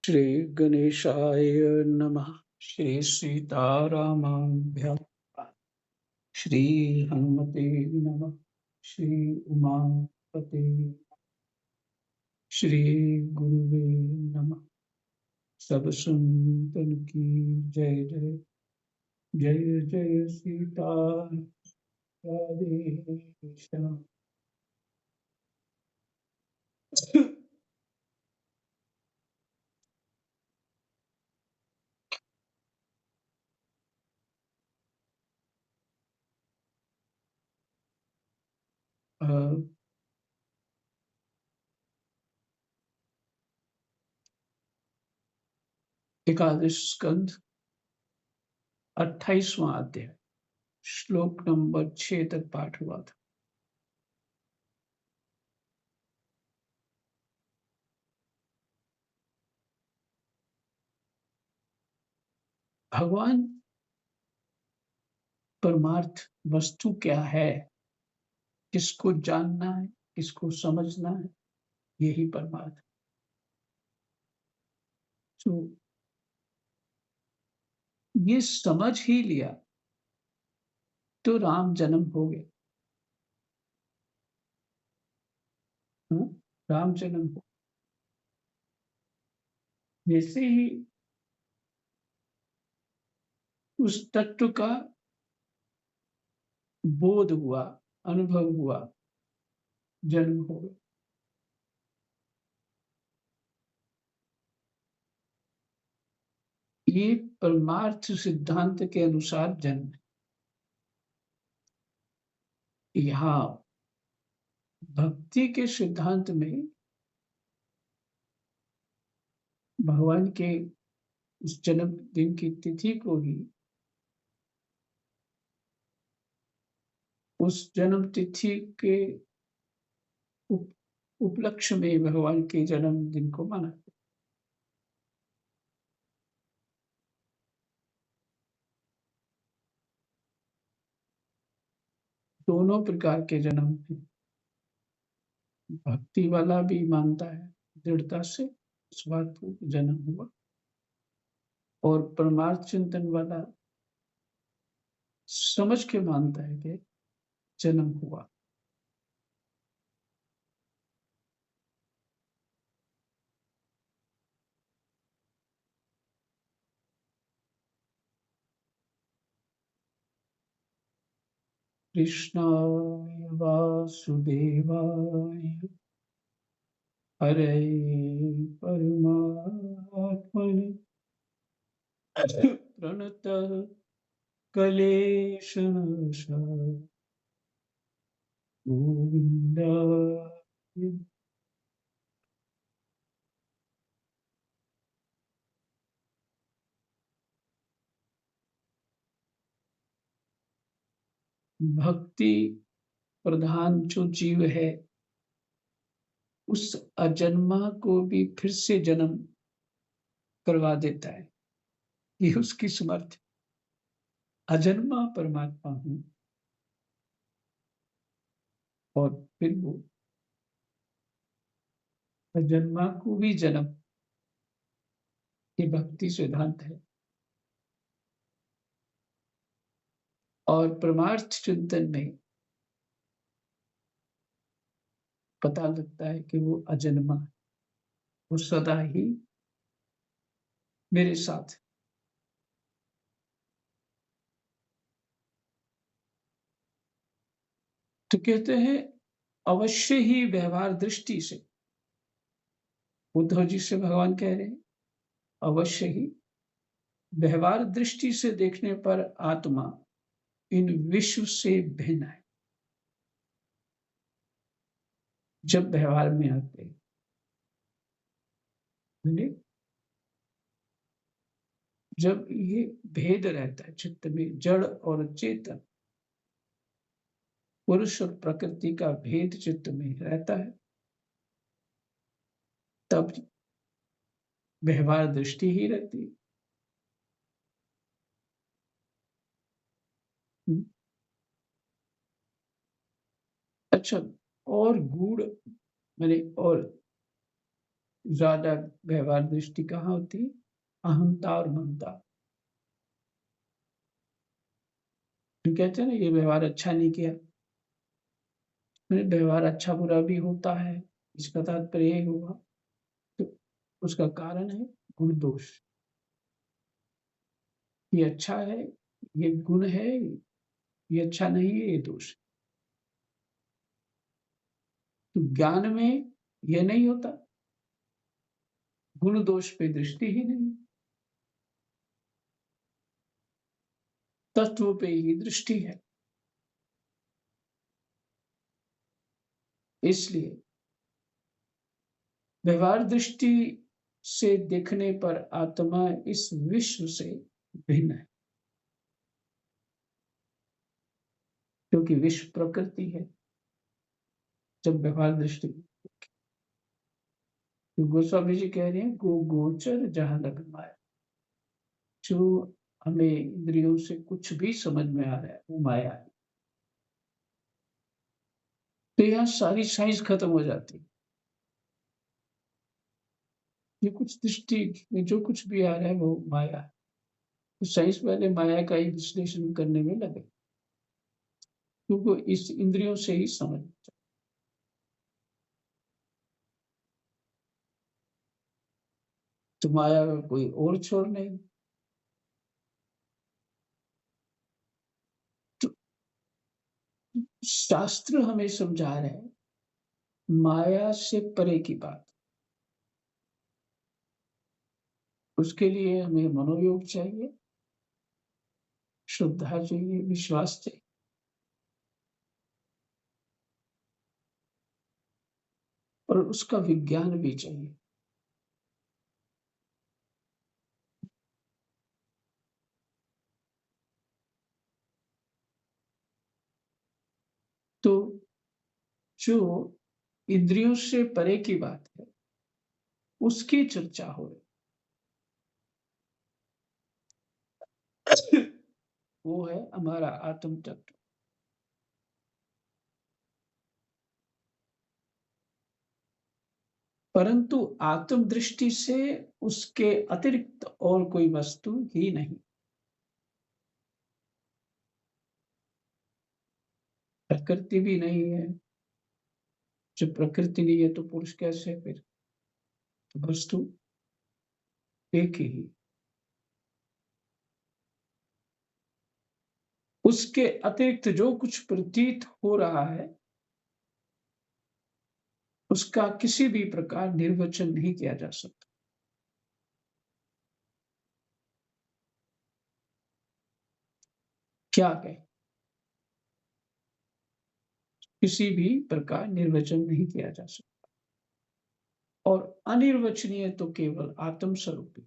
श्री गणेशाय नमः। श्री सीतारामाभ्यां श्री हनुमते नमः। श्री उमापते श्री गुरुवे नमः। सब संतन की जय जय। जय जय सीता राधे श्याम। अ, एकादश स्कंद 28वां अध्याय श्लोक नंबर 6 तक पाठ हुआ था। भगवान परमार्थ वस्तु क्या है, किसको जानना है, किसको समझना है, यही परमार्थ। तो ये समझ ही लिया तो राम जन्म हो गया। हाँ? राम जन्म हो, जैसे ही उस तत्व का बोध हुआ, अनुभव हुआ, जन्म हो गया। ये परमार्थ सिद्धांत के अनुसार जन्म है। यहाँ भक्ति के सिद्धांत में भगवान के उस जन्मदिन की तिथि को ही, उस जन्म तिथि के उपलक्ष्य में भगवान के जन्मदिन को माना। दोनों प्रकार के जन्म हैं। भक्ति वाला भी मानता है दृढ़ता से इस बात को जन्म हुआ, और परमार्थ चिंतन वाला समझ के मानता है कि जन्म हुआ। कृष्णाय वासुदेवाय हरे परमात्मने प्रणत क्लेशनाशाय गोविंदाय। भक्ति प्रधान जो जीव है, उस अजन्मा को भी फिर से जन्म करवा देता है। ये उसकी समर्थ। अजन्मा परमात्मा हूँ और फिर वो अजन्मा को भी जन्म, ये भक्ति सिद्धांत है। और परमार्थ चिंतन में पता लगता है कि वो अजन्मा है, वो सदा ही मेरे साथ। तो कहते हैं अवश्य ही व्यवहार दृष्टि से, उद्धव जी से भगवान कह रहे हैं अवश्य ही व्यवहार दृष्टि से देखने पर आत्मा इन विश्व से भिन्न है। जब व्यवहार में आते हैं, जब ये भेद रहता है चित्त में, जड़ और चेतन, पुरुष और प्रकृति का भेद चित्त में रहता है, तब व्यवहार दृष्टि ही रहती है। अच्छा, और गूढ़ मैंने और ज्यादा व्यवहार दृष्टि कहाँ होती है? अहंता और ममता। तो कहते हैं ना, ये व्यवहार अच्छा नहीं किया। व्यवहार अच्छा बुरा भी होता है, इसका तात्पर्य यही हुआ। तो उसका कारण है गुण दोष। ये अच्छा है, ये गुण है, ये अच्छा नहीं है, ये दोष है। तो ज्ञान में ये नहीं होता, गुण दोष पे दृष्टि ही नहीं, तत्व पे ही दृष्टि है। इसलिए व्यवहार दृष्टि से देखने पर आत्मा इस विश्व से भिन्न है, क्योंकि विश्व प्रकृति है। जब व्यवहार दृष्टि, तो गोस्वामी जी कह रहे हैं, गो गोचर जहां लग माया। जो हमें इंद्रियों से कुछ भी समझ में आ रहा है वो माया है। तो यहाँ सारी साइंस खत्म हो जाती है। ये कुछ दृष्टि में जो कुछ भी आ रहा है वो माया है। तो साइंस वाले माया का ही विश्लेषण करने में लगे, क्योंकि इस इंद्रियों से ही समझ। तो माया का कोई और छोर नहीं। तो शास्त्र हमें समझा रहे हैं माया से परे की बात। उसके लिए हमें मनोयोग चाहिए, श्रद्धा चाहिए, विश्वास चाहिए, और उसका विज्ञान भी चाहिए। तो जो इंद्रियों से परे की बात है उसकी चर्चा हो रही। वो है हमारा आत्म तत्व। परंतु आत्म दृष्टि से उसके अतिरिक्त और कोई वस्तु ही नहीं। प्रकृति भी नहीं है। जब प्रकृति नहीं है तो पुरुष कैसे फिर? तो वस्तु एक ही। उसके अतिरिक्त जो कुछ प्रतीत हो रहा है उसका किसी भी प्रकार निर्वचन नहीं किया जा सकता। क्या कहें? किसी भी प्रकार निर्वचन नहीं किया जा सकता। और अनिर्वचनीय तो केवल आत्म स्वरूप ही।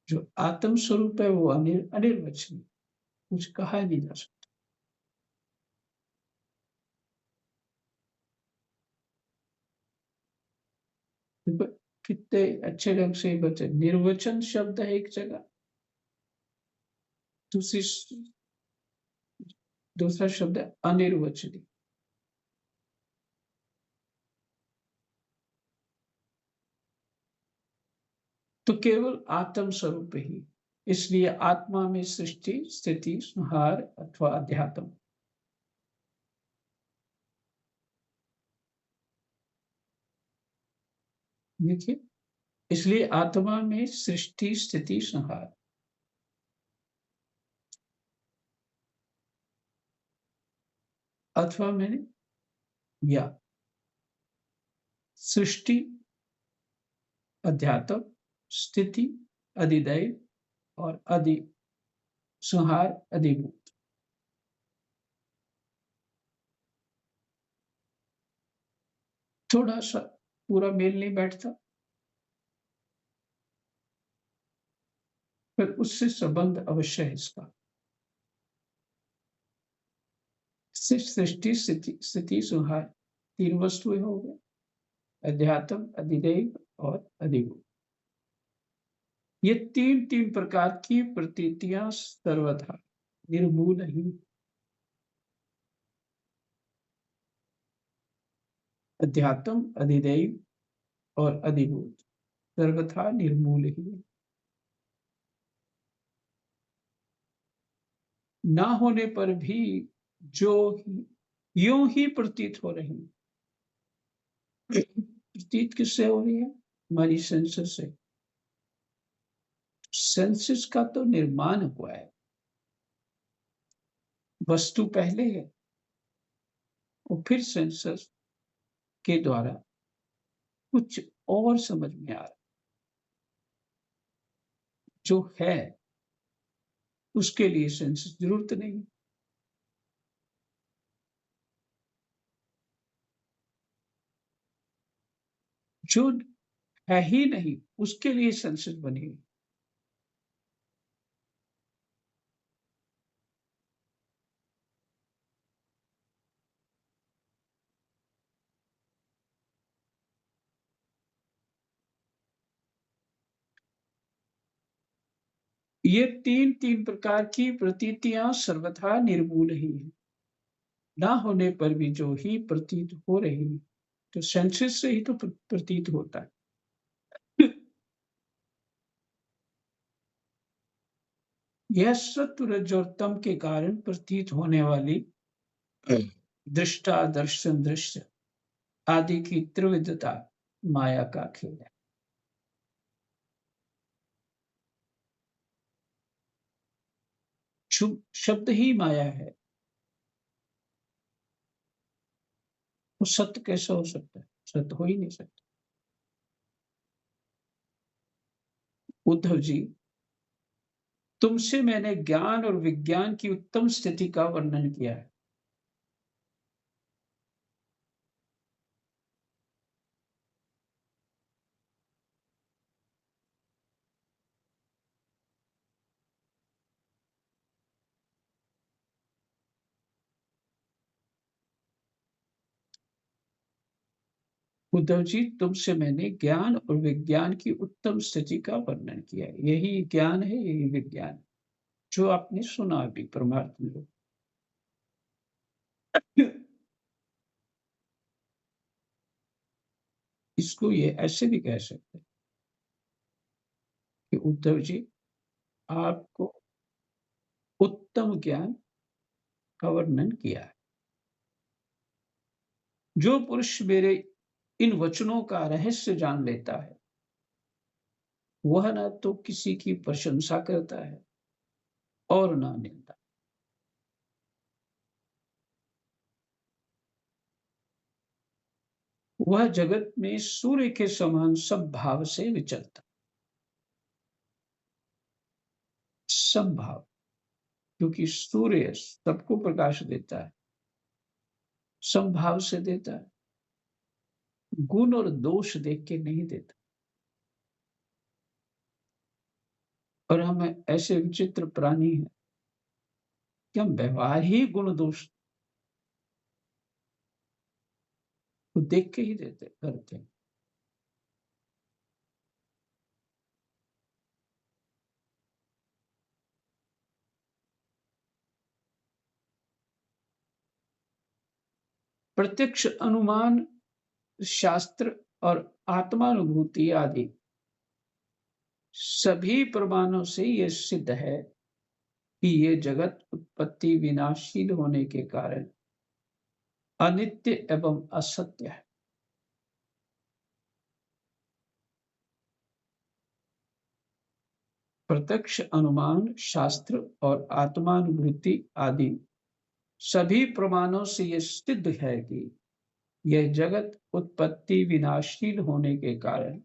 जो आत्म स्वरूप है वो अनिर्वचनीय, कुछ कहा नहीं जा सकता। देखो कितने अच्छे ढंग से बचे। निर्वचन शब्द है एक जगह, दूसरी दूसरा शब्द है अनिर्वचनीय। तो केवल आत्म स्वरूप ही। इसलिए आत्मा में सृष्टि, स्थिति, संहार अथवा अध्यात्म। देखिए, इसलिए आत्मा में सृष्टि, स्थिति, संहार, अथवा मैंने या सृष्टि, अध्यात्म, स्थिति, अधिदैव और अधि संहार, अधिभूत। थोड़ा सा पूरा मेल नहीं बैठता, पर उससे संबंध अवश्य है इसका। सिर्फ सृष्टि, स्थिति, संहार तीन वस्तुएं हो गए, अध्यात्म, अधिदैव और अधिभूत। ये तीन तीन प्रकार की प्रतीतियां सर्वथा निर्मूल ही अध्यात्म, अधिदैव और अधिभूत सर्वथा निर्मूल ही है। ना होने पर भी जो यूं ही प्रतीत हो रही है। प्रतीत किससे हो रही है? हमारी सेंसेस से। सेंसेस का तो निर्माण हुआ है, वस्तु पहले है और फिर सेंसस के द्वारा कुछ और समझ में आ रहा, जो है उसके लिए सेंसस जरूरत नहीं। जो है ही नहीं उसके लिए सेंसस बनेगी। ये तीन प्रकार की प्रतीतियां सर्वथा निर्मूल ही है। ना होने पर भी जो ही प्रतीत हो रही है, तो सेंसेस से ही तो प्रतीत होता है। यह सत्व रज और तम के कारण प्रतीत होने वाली दृष्टा, दर्शन, दृश्य आदि की त्रिविधता माया का खेल है। शुभ शब्द ही माया है, वो सत्य कैसे हो सकता है? सत्य हो ही नहीं सकता। उद्धव जी, तुमसे मैंने ज्ञान और विज्ञान की उत्तम स्थिति का वर्णन किया है। उद्धव जी, तुमसे मैंने ज्ञान और विज्ञान की उत्तम स्थिति का वर्णन किया है। यही ज्ञान है, यही विज्ञान है, जो आपने सुना अभी परमार्थ में। इसको ये ऐसे भी कह सकते हैं कि उद्धव जी, आपको उत्तम ज्ञान का वर्णन किया है। जो पुरुष मेरे इन वचनों का रहस्य जान लेता है, वह न तो किसी की प्रशंसा करता है और ना निंदा। वह जगत में सूर्य के समान समभाव से विचरता। समभाव, क्योंकि सूर्य सबको प्रकाश देता है, समभाव से देता है, गुण और दोष देख के नहीं देता। और हम ऐसे विचित्र प्राणी हैं कि हम व्यवहार ही गुण दोष को देख के ही देते करते हैं। प्रत्यक्ष अनुमान, शास्त्र और आत्मानुभूति आदि सभी प्रमाणों से यह सिद्ध है कि ये जगत उत्पत्ति विनाशील होने के कारण अनित्य एवं असत्य है। प्रत्यक्ष अनुमान, शास्त्र और आत्मानुभूति आदि सभी प्रमाणों से यह सिद्ध है कि यह जगत उत्पत्ति विनाशील होने के कारण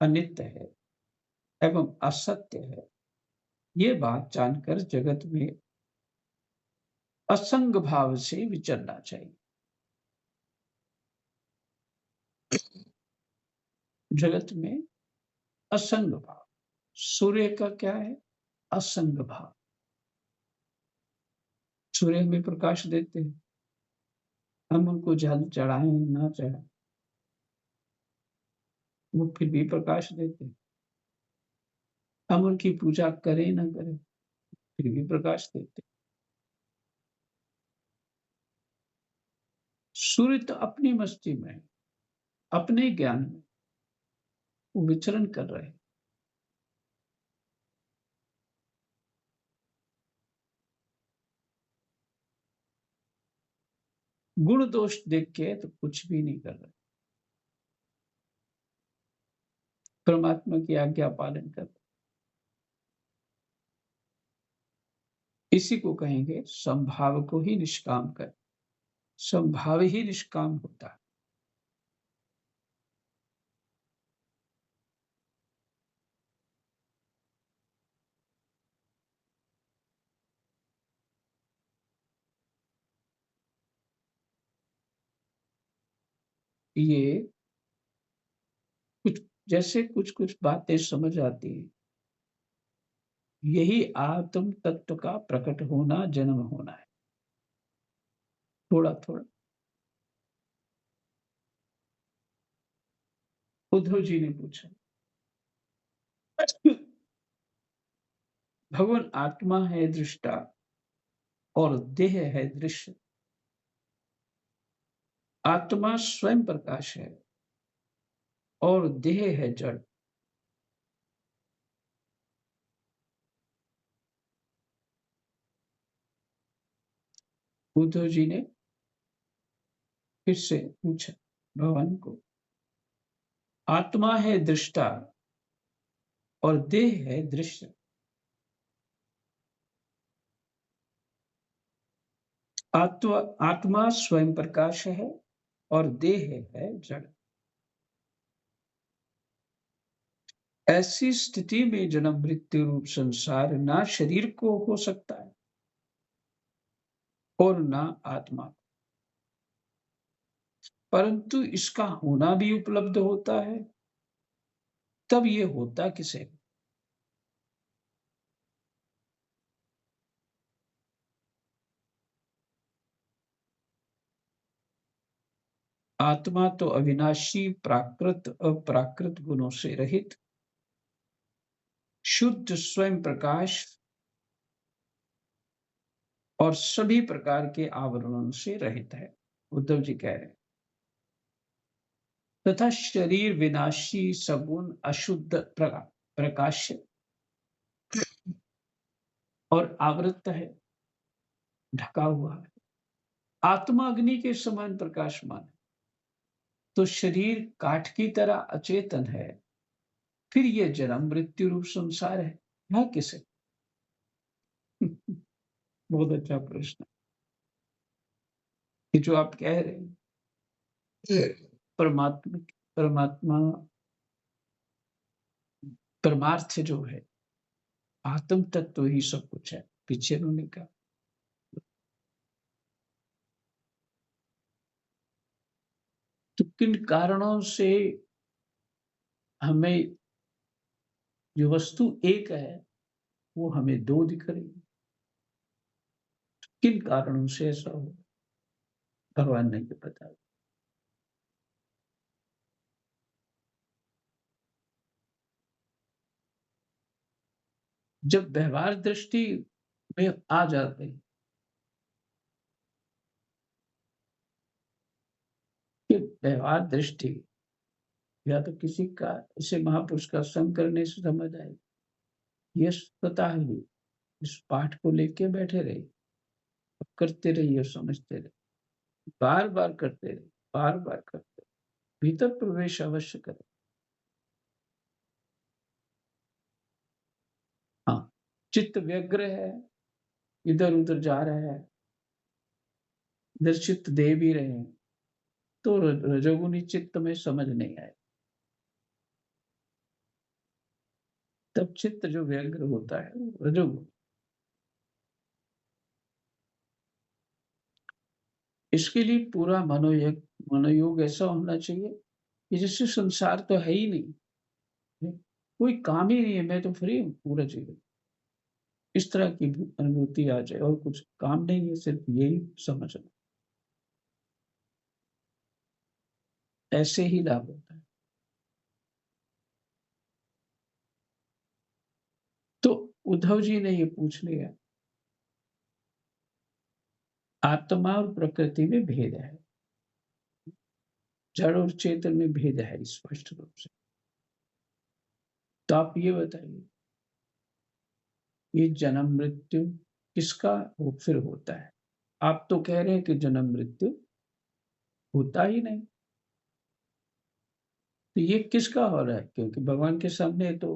अनित्य है एवं असत्य है। ये बात जानकर जगत में असंग भाव से विचरना चाहिए। जगत में असंग भाव, सूर्य का क्या है? असंग भाव। सूर्य हमें प्रकाश देते हैं, हम उनको जल चढ़ाएं ना चढ़ाएं, वो फिर भी प्रकाश देते हैं। हम उनकी पूजा करें ना करें, फिर भी प्रकाश देते हैं। सूर्य तो अपनी मस्ती में है, अपने ज्ञान में वो विचरण कर रहे हैं। गुण दोष देख के तो कुछ भी नहीं कर रहे, परमात्मा की आज्ञा पालन कर रहे। इसी को कहेंगे संभाव को ही निष्काम कर। संभाव ही निष्काम होता है। ये कुछ जैसे कुछ कुछ बातें समझ आती हैं। यही आत्म तत्व का प्रकट होना, जन्म होना है। थोड़ा थोड़ा उद्धव जी ने पूछा, भगवान आत्मा है दृष्टा और देह है दृश्य। आत्मा स्वयं प्रकाश है और देह है जड़। उद्धव जी ने फिर से पूछा भगवान को, आत्मा है दृष्टा और देह है दृश्य। आत्मा स्वयं प्रकाश है और देह है जड़। ऐसी स्थिति में जन्म मृत्यु रूप संसार ना शरीर को हो सकता है और ना आत्मा, परंतु इसका होना भी उपलब्ध होता है। तब ये होता किसे? आत्मा तो अविनाशी, प्राकृत अप्राकृत गुणों से रहित, शुद्ध स्वयं प्रकाश और सभी प्रकार के आवरणों से रहित है। उद्धव जी कह रहे हैं, तथा शरीर विनाशी, सगुण, अशुद्ध, प्रकाश्य और आवृत है, ढका हुआ है। आत्मा अग्नि के समान प्रकाशमान है, तो शरीर काठ की तरह अचेतन है। फिर यह जन्म मृत्यु रूप संसार है किसे? बहुत अच्छा प्रश्न। ये जो आप कह रहे हैं, परमात्मा परमात्मा परमार्थ जो है, आत्म तत्व ही सब कुछ है। पीछे उन्होंने कहा, तो किन कारणों से हमें जो वस्तु एक है वो हमें दो दिख रही है? किन कारणों से ऐसा हो, भगवान ने ये बताया। जब व्यवहार दृष्टि में आ जाते हैं कि व्यवहार दृष्टि या तो किसी का इसे महापुरुष का संग करने से समझ आए, ये स्वतः ही इस पाठ को लेके बैठे रहे, करते रहिए, समझते रहे, बार बार करते रहे, बार बार करते रहे, भीतर प्रवेश अवश्य करें। हाँ, चित्त व्यग्र है, इधर उधर जा रहा है, इधर चित्त दे भी रहे हैं, तो रजोगुनी चित्त में समझ नहीं आए। तब चित्त जो व्यग्र होता है वो रजोगुण। इसके लिए पूरा मनोयोग ऐसा होना चाहिए कि जैसे संसार तो है ही नहीं, कोई काम ही नहीं है, मैं तो फ्री हूँ पूरा जीवन, इस तरह की अनुभूति आ जाए और कुछ काम नहीं है, सिर्फ यही समझना, ऐसे ही लाभ होता है। तो उद्धव जी ने ये पूछ लिया, आत्मा और प्रकृति में भेद है। जड़ और चेतन में भेद है स्पष्ट रूप से। तो आप ये बताइए, ये जन्म मृत्यु किसका फिर होता है? आप तो कह रहे हैं कि जन्म मृत्यु होता ही नहीं, तो ये किसका हो रहा है? क्योंकि भगवान के सामने तो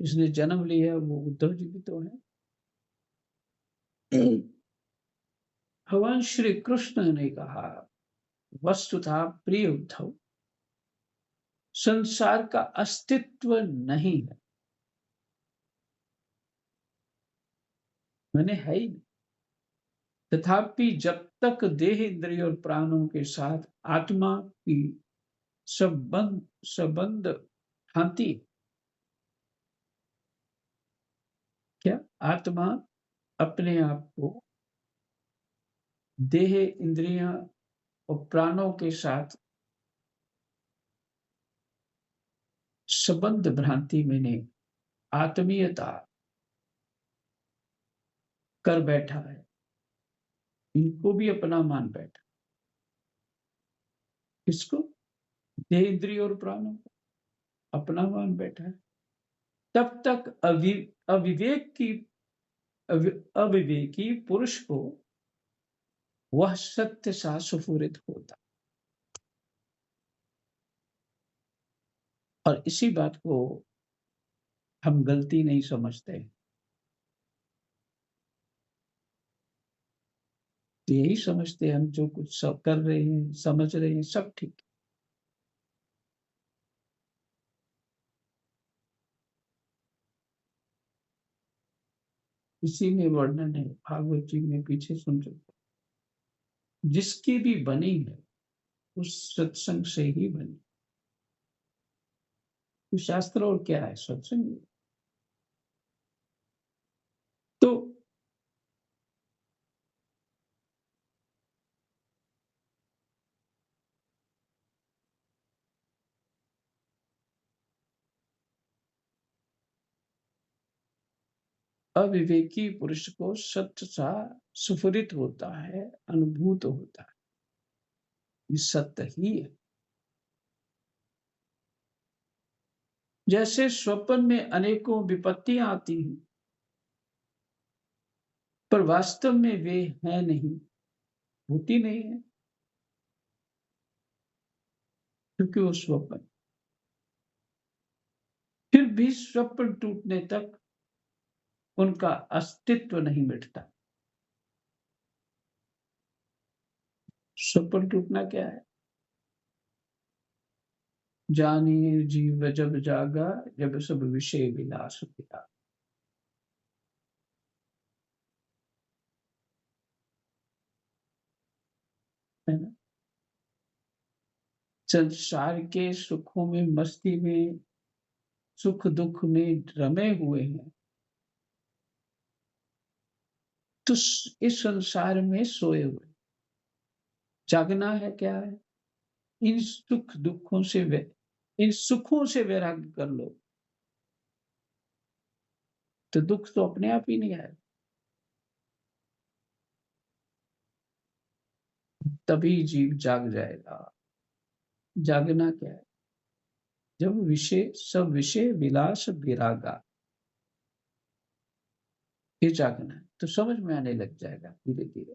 इसने जन्म लिया है वो उद्धव जी भी तो है। भगवान श्री कृष्ण ने कहा, वस्तुतः प्रिय उद्धव, संसार का अस्तित्व नहीं है, मैंने है ही नहीं। तथापि जब तक देह इंद्रिय और प्राणों के साथ आत्मा की संबंध भांति, क्या आत्मा अपने आप को देह इंद्रियां और प्राणों के साथ संबंध भ्रांति में ने आत्मीयता कर बैठा है, इनको भी अपना मान बैठा। किसको? देह इंद्रिय और प्राणों को अपना मान बैठा है। तब तक अविवेकी पुरुष को वह सत्य सा सुफुरित होता, और इसी बात को हम गलती नहीं समझते। यही समझते हम जो कुछ सब कर रहे हैं, समझ रहे हैं, सब ठीक। इसी में वर्णन है भागवत जी में, पीछे सुन चुके। जिसकी भी बनी है उस सत्संग से ही बनी। तो शास्त्र और क्या है? सत्संग। तो अविवेकी पुरुष को सत्य सा सुफरित होता है, अनुभूत होता है, ये सत्य ही है। जैसे स्वप्न में अनेकों विपत्तियां आती हैं, पर वास्तव में वे हैं नहीं, होती नहीं है, क्योंकि वो स्वप्न। फिर भी स्वप्न टूटने तक उनका अस्तित्व नहीं मिटता। स्वप्न टूटना क्या है? जानिए जीव जब जागा, जब सब विषय विलास पिता। है ना? संसार के सुखों में, मस्ती में, सुख दुख में रमे हुए हैं, तो इस संसार में सोए हुए। जागना है क्या है? इन सुख दुखों से इन सुखों से वैराग्य कर लो, तो दुख तो अपने आप ही नहीं आए। तभी जीव जाग जाएगा। जागना क्या है? जब विषय सब विषय विलास विरागा, ये जागना है। तो समझ में आने लग जाएगा धीरे धीरे।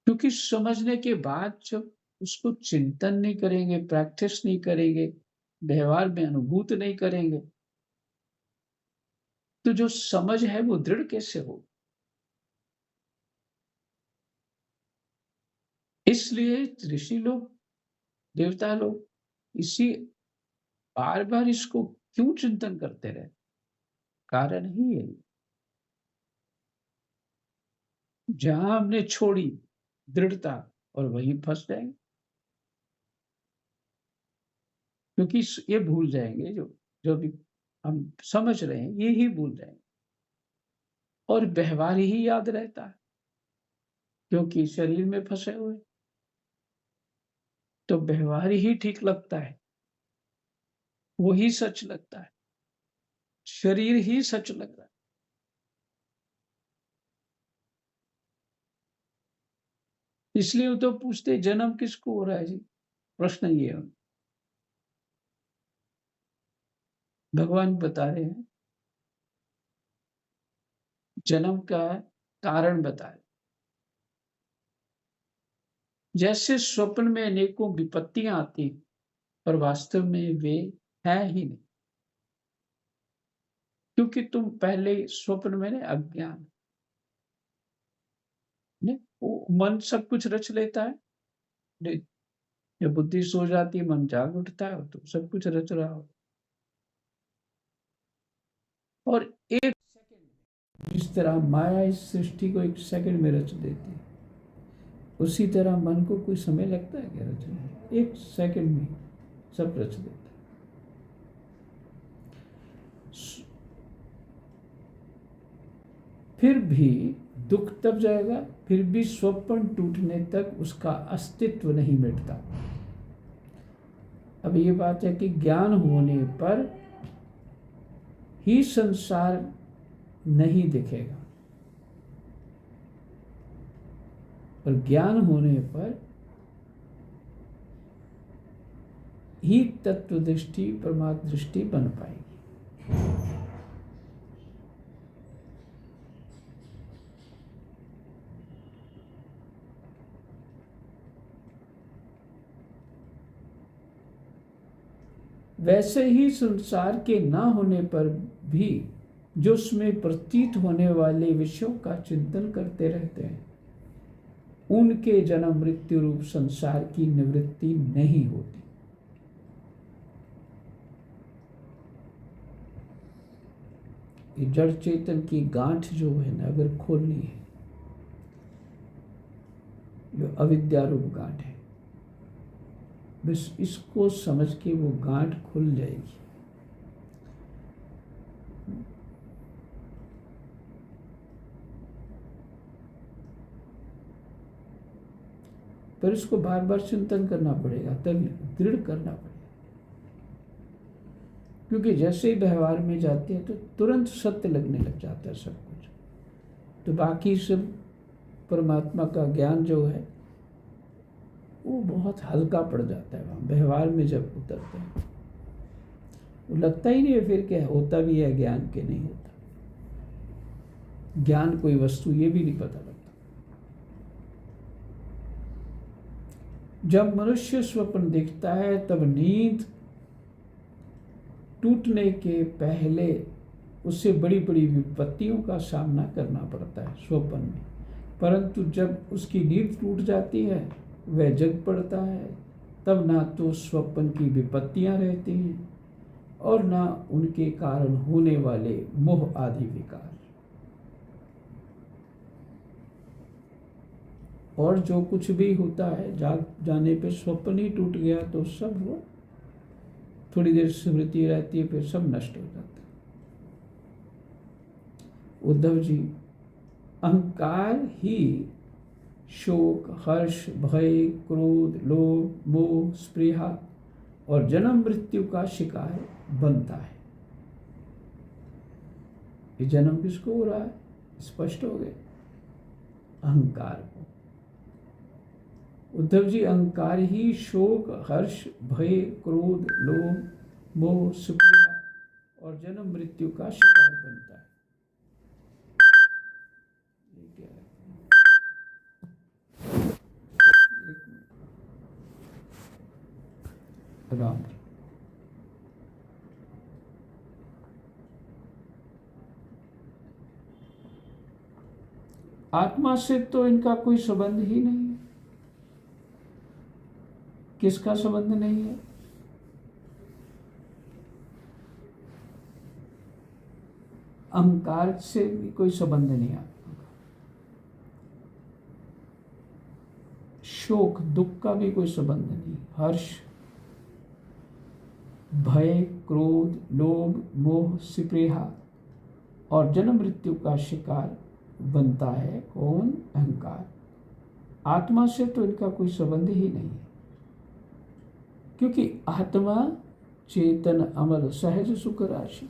क्योंकि समझने के बाद जब उसको चिंतन नहीं करेंगे, प्रैक्टिस नहीं करेंगे, व्यवहार में अनुभूत नहीं करेंगे, तो जो समझ है वो दृढ़ कैसे हो? इसलिए ऋषि लोग, देवता लोग इसी बार बार इसको क्यों चिंतन करते रहे? कारण ही है, जहां हमने छोड़ी दृढ़ता, और वहीं फंस जाएंगे। क्योंकि ये भूल जाएंगे, जो जो भी हम समझ रहे हैं ये ही भूल जाएंगे, और व्यवहार ही याद रहता है, क्योंकि शरीर में फंसे हुए, तो व्यवहार ही ठीक लगता है, वही सच लगता है, शरीर ही सच लग रहा है। इसलिए वो तो पूछते जन्म किसको हो रहा है जी? प्रश्न ये है। भगवान बता रहे हैं जन्म का कारण बता रहे। जैसे स्वप्न में अनेकों विपत्तियां आती हैं, पर वास्तव में वे हैं ही नहीं, क्योंकि तुम पहले स्वप्न में अज्ञान ने वो मन सब कुछ रच लेता है। नहीं, जब बुद्धि सो जाती है मन जाग उठता है तो सब कुछ रच रहा हो। और एक सेकंड जिस तरह माया इस सृष्टि को एक सेकंड में रच देती है, उसी तरह मन को कोई समय लगता है क्या रचने में? एक सेकंड में सब रच देता है। फिर भी दुख तब जाएगा, फिर भी स्वप्न टूटने तक उसका अस्तित्व नहीं मिटता। अब ये बात है कि ज्ञान होने पर ही संसार नहीं दिखेगा, और ज्ञान होने पर ही तत्व दृष्टि परमात्म दृष्टि बन पाएगी। वैसे ही संसार के ना होने पर भी जो उसमें प्रतीत होने वाले विषयों का चिंतन करते रहते हैं, उनके जन्म मृत्यु रूप संसार की निवृत्ति नहीं होती। ये जड़ चेतन की गांठ जो है ना, अगर खोलनी है, जो अविद्या रूप गांठ है, बस इसको समझ के वो गांठ खुल जाएगी। पर इसको बार बार चिंतन करना पड़ेगा, तभी दृढ़ करना पड़ेगा। क्योंकि जैसे ही व्यवहार में जाते हैं तो तुरंत सत्य लगने लग जाता है सब कुछ, तो बाकी सब परमात्मा का ज्ञान जो है वो बहुत हल्का पड़ जाता है। वहाँ व्यवहार में जब उतरते हैं वो लगता ही नहीं है फिर क्या होता भी है ज्ञान के नहीं होता। ज्ञान कोई वस्तु ये भी नहीं पता लगता। जब मनुष्य स्वप्न देखता है तब नींद टूटने के पहले उससे बड़ी बड़ी विपत्तियों का सामना करना पड़ता है स्वप्न में, परंतु जब उसकी नींद टूट जाती है वह जग पड़ता है, तब ना तो स्वप्न की विपत्तियां रहती हैं और ना उनके कारण होने वाले मोह आदि विकार। और जो कुछ भी होता है जाग जाने पे स्वप्न ही टूट गया तो सब वो थोड़ी देर स्मृति रहती है, फिर सब नष्ट हो जाता है। उद्धव जी, अहंकार ही शोक हर्ष भय क्रोध लोभ मोह स्पृहा और जन्म मृत्यु का शिकार बनता है। ये जन्म किसको हो रहा है? स्पष्ट हो गया, अहंकार को। उद्धव जी, अहंकार ही शोक हर्ष भय क्रोध लोभ मोह स्पृहा और जन्म मृत्यु का शिकार बनता है। राम आत्मा से तो इनका कोई संबंध ही नहीं है। किसका संबंध नहीं है? अहंकार से भी कोई संबंध नहीं आता। शोक दुख का भी कोई संबंध नहीं। हर्ष भय क्रोध लोभ मोह स्पृहा और जन्म मृत्यु का शिकार बनता है कौन? अहंकार। आत्मा से तो इनका कोई संबंध ही नहीं है, क्योंकि आत्मा चेतन अमर सहज सुख राशि।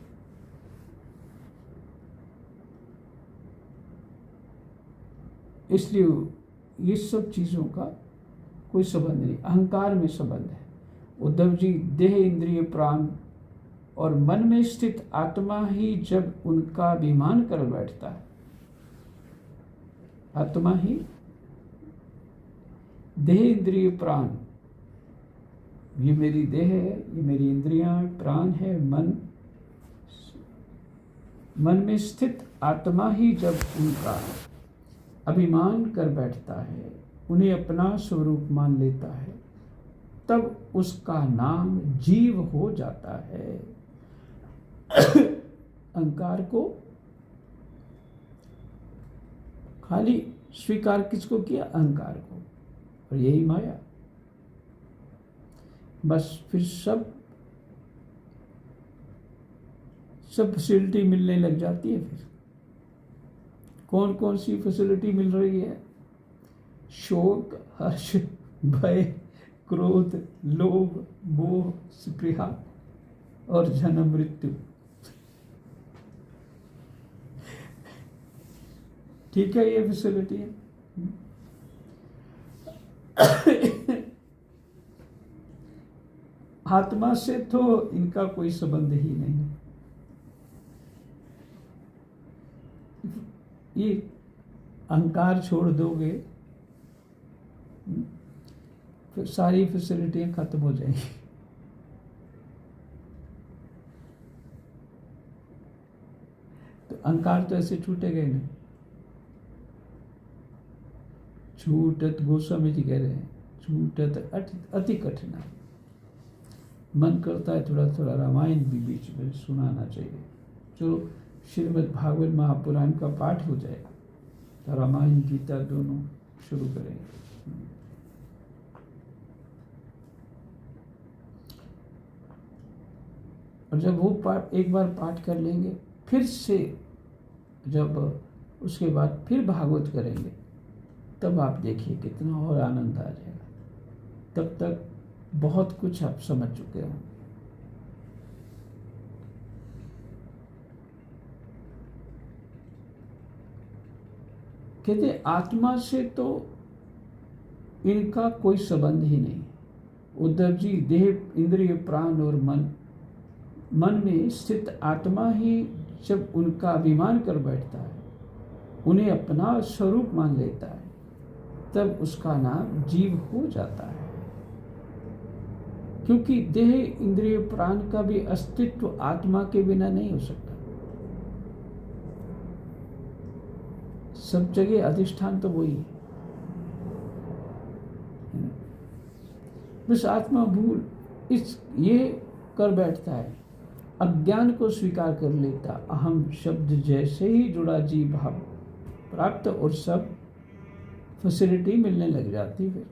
इसलिए ये सब चीज़ों का कोई संबंध नहीं, अहंकार में संबंध है। उद्धव जी, देह, इंद्रिय, प्राण और मन में स्थित आत्मा ही जब उनका अभिमान कर बैठता है, आत्मा ही, देह, इंद्रिय, प्राण, ये मेरी देह है, ये मेरी इंद्रियां, प्राण है, मन में स्थित आत्मा ही जब उनका अभिमान कर बैठता है, उन्हें अपना स्वरूप मान लेता है, तब उसका नाम जीव हो जाता है। अहंकार को खाली स्वीकार किसको किया? अहंकार को, और यही माया। बस फिर सब फैसिलिटी मिलने लग जाती है। फिर कौन कौन सी फैसिलिटी मिल रही है? शोक, हर्ष, भय, क्रोध, लोभ, मोह, स्पृहा और जन्म मृत्यु। ठीक है, ये फैसिलिटी है। आत्मा से तो इनका कोई संबंध ही नहीं है। ये अहंकार छोड़ दोगे फिर सारी फैसिलिटियां खत्म हो जाएंगी। तो अहंकार तो ऐसे छूटेगा ही नहीं। छूटत, गोस्वामी जी कह रहे हैं, छूटत अति कठिन। मन करता है थोड़ा थोड़ा रामायण भी बीच में सुनाना चाहिए। चलो, श्रीमद् भागवत महापुराण का पाठ हो जाएगा तो रामायण गीता दोनों शुरू करेंगे। और जब वो पाठ एक बार पाठ कर लेंगे, फिर से जब उसके बाद फिर भागवत करेंगे, तब आप देखिए कितना और आनंद आ जाएगा। तब तक बहुत कुछ आप समझ चुके हो। कहते आत्मा से तो इनका कोई संबंध ही नहीं। उद्धव जी, देह, इंद्रिय, प्राण और मन में स्थित आत्मा ही जब उनका अभिमान कर बैठता है, उन्हें अपना स्वरूप मान लेता है, तब उसका नाम जीव हो जाता है। क्योंकि देह, इंद्रिय, प्राण का भी अस्तित्व आत्मा के बिना नहीं हो सकता। सब जगह अधिष्ठान तो वही है। बस आत्मा भूल ये कर बैठता है, अज्ञान को स्वीकार कर लेता, अहम शब्द जैसे ही जुड़ा जीव भाव प्राप्त और सब फैसिलिटी मिलने लग जाती। फिर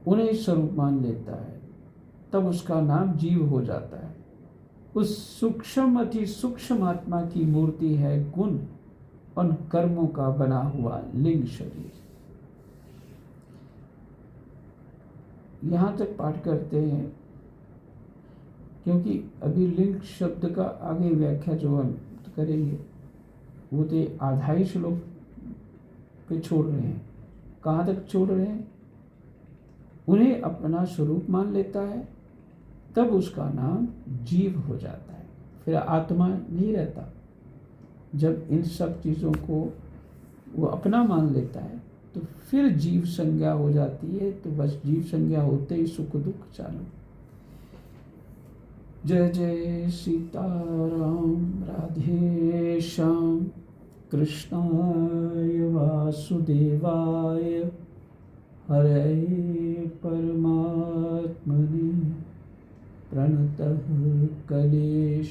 उन्हें स्वरूप मान लेता है, तब उसका नाम जीव हो जाता है। उस सूक्ष्म अति सूक्ष्म आत्मा की मूर्ति है गुण और कर्मों का बना हुआ लिंग शरीर। यहां तक पाठ करते हैं, क्योंकि अभी लिंग शब्द का आगे व्याख्या जो हम करेंगे वो तो आधा ही श्लोक पे छोड़ रहे हैं। कहाँ तक छोड़ रहे हैं? उन्हें अपना स्वरूप मान लेता है, तब उसका नाम जीव हो जाता है। फिर आत्मा नहीं रहता। जब इन सब चीज़ों को वो अपना मान लेता है तो फिर जीव संज्ञा हो जाती है। तो बस जीव संज्ञा होते ही सुख दुख चालू। जय जय सीताराम, राधे श्याम, कृष्णाय वासुदेवाय, हरे परमात्मने प्रणतः क्लेशनाशाय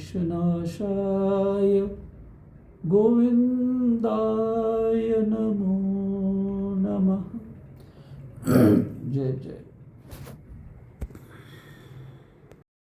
गोविन्दाय नमो नमः।